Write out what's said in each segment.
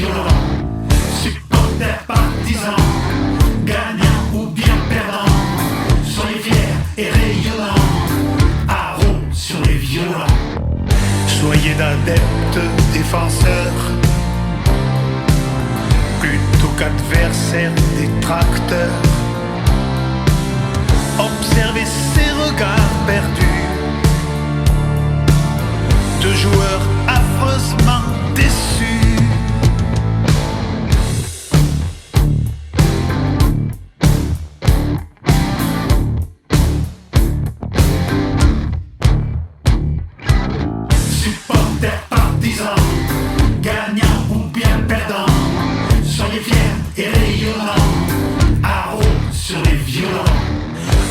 violents. Supporters, partisans, gagnants ou bien perdants, soyez fiers et rayonnants, haro sur les violents. Soyez d'adeptes défenseurs, plutôt qu'adversaires détracteurs. Observez ces regards perdus de joueurs affreusement déçus. Supporters, partisans, gagnants ou bien perdants, soyez fiers et rayonnants, haro sur les violents.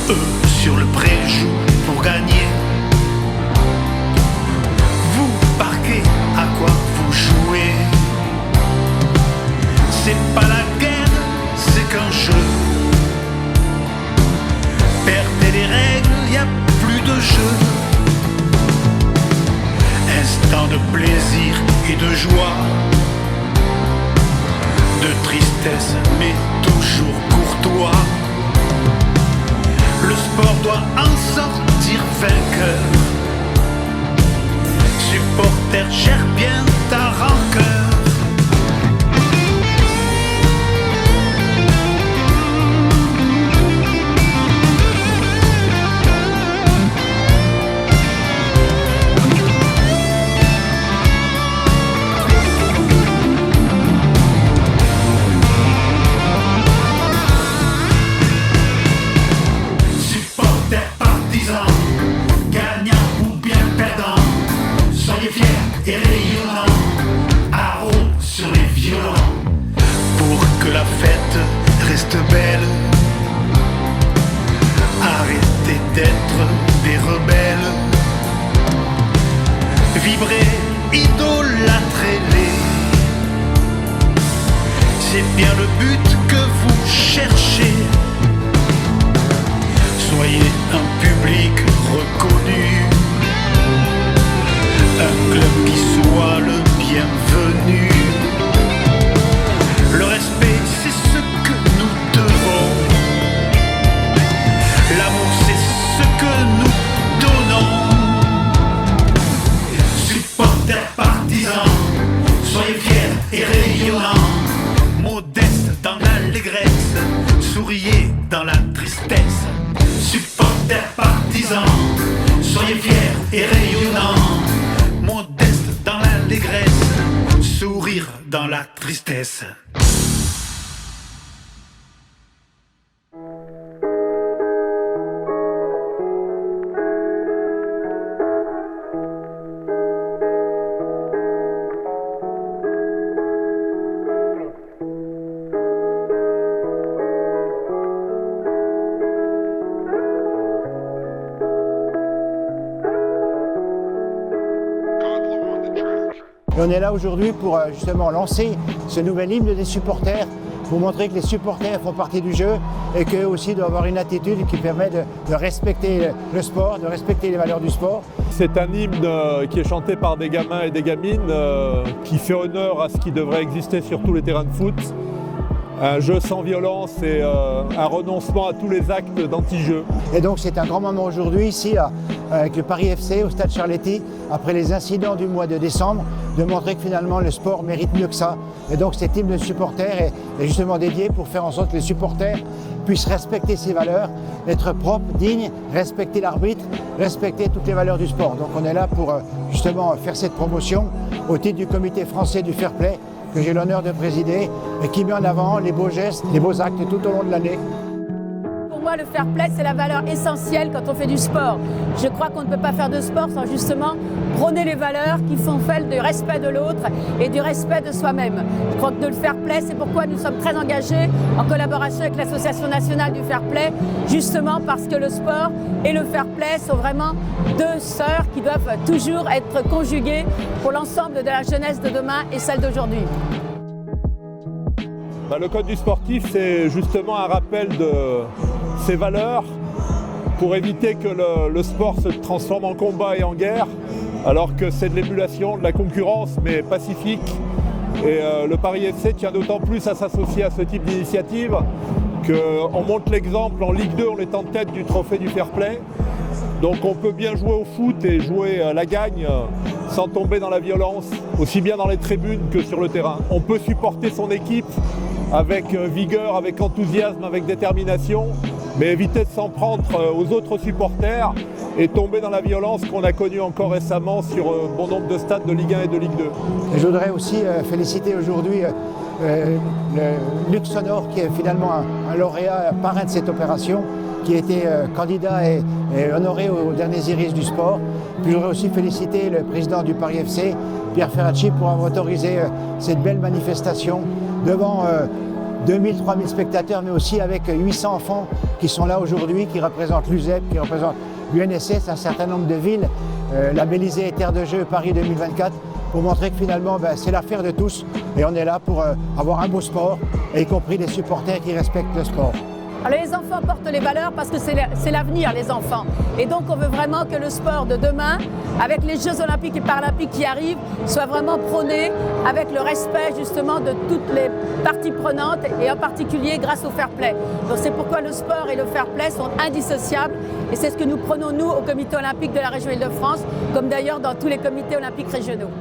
Eux sur le pré-joue pour gagner. Vous marquez à quoi vous jouez. C'est pas la guerre, c'est qu'un jeu. Perdez les règles, y a plus de jeu. Instant de plaisir et de joie, de tristesse mais toujours courtois. Le sport doit en sortir vainqueur. Supporter, gère bien ta rancœur. Et rayonnant, haro sur les violents. Pour que la fête reste belle, arrêtez d'être des rebelles. Vibrez, idolâtrez-les. C'est bien le but que vous cherchez. Soyez un public reconnu, un club qui soit le bienvenu. Le respect, c'est ce que nous devons. L'amour, c'est ce que nous donnons. Supporters, partisans, soyez fiers et rayonnants. Modestes dans l'allégresse, souriez dans la tristesse. Supporters, partisans, soyez fiers et rayonnants. Modeste dans l'allégresse, sourire dans la tristesse. Et on est là aujourd'hui pour justement lancer ce nouvel hymne des supporters, pour montrer que les supporters font partie du jeu et qu'eux aussi doivent avoir une attitude qui permet de respecter le sport, de respecter les valeurs du sport. C'est un hymne qui est chanté par des gamins et des gamines, qui fait honneur à ce qui devrait exister sur tous les terrains de foot. Un jeu sans violence et un renoncement à tous les actes d'anti-jeu. Et donc c'est un grand moment aujourd'hui ici avec le Paris FC au stade Charletti, après les incidents du mois de décembre, de montrer que finalement le sport mérite mieux que ça. Et donc cet hymne de supporters est justement dédié pour faire en sorte que les supporters puissent respecter ses valeurs, être propres, dignes, respecter l'arbitre, respecter toutes les valeurs du sport. Donc on est là pour justement faire cette promotion au titre du comité français du fair play que j'ai l'honneur de présider et qui met en avant les beaux gestes, les beaux actes tout au long de l'année. Pour moi, le fair play, c'est la valeur essentielle quand on fait du sport. Je crois qu'on ne peut pas faire de sport sans justement prôner les valeurs qui font fait du respect de l'autre et du respect de soi-même. Je crois que le fair play, c'est pourquoi nous sommes très engagés en collaboration avec l'Association nationale du fair play, justement parce que le sport et le fair play sont vraiment deux sœurs qui doivent toujours être conjuguées pour l'ensemble de la jeunesse de demain et celle d'aujourd'hui. Le code du sportif, c'est justement un rappel de ces valeurs pour éviter que le sport se transforme en combat et en guerre, alors que c'est de l'émulation, de la concurrence, mais pacifique, Et le Paris FC tient d'autant plus à s'associer à ce type d'initiative qu'on montre l'exemple en Ligue 2, on est en tête du trophée du fair play. Donc on peut bien jouer au foot et jouer à la gagne sans tomber dans la violence, aussi bien dans les tribunes que sur le terrain. On peut supporter son équipe avec vigueur, avec enthousiasme, avec détermination, mais éviter de s'en prendre aux autres supporters et tomber dans la violence qu'on a connue encore récemment sur bon nombre de stades de Ligue 1 et de Ligue 2. Et je voudrais aussi féliciter aujourd'hui le Luxonor, qui est finalement un lauréat, un parrain de cette opération, qui a été candidat et honoré aux derniers iris du sport. Puis je voudrais aussi féliciter le président du Paris FC, Pierre Ferracci, pour avoir autorisé cette belle manifestation devant 2000-3000 spectateurs, mais aussi avec 800 enfants qui sont là aujourd'hui, qui représentent l'USEP, qui représentent l'UNSS, un certain nombre de villes, labellisées Terre de Jeux Paris 2024, pour montrer que finalement c'est l'affaire de tous et on est là pour avoir un beau sport, y compris des supporters qui respectent le sport. Alors les enfants portent les valeurs parce que c'est l'avenir, les enfants. Et donc on veut vraiment que le sport de demain, avec les Jeux Olympiques et Paralympiques qui arrivent, soit vraiment prôné avec le respect justement de toutes les parties prenantes et en particulier grâce au fair play. Donc c'est pourquoi le sport et le fair play sont indissociables et c'est ce que nous prenons nous au Comité olympique de la région Île-de-France, comme d'ailleurs dans tous les comités olympiques régionaux.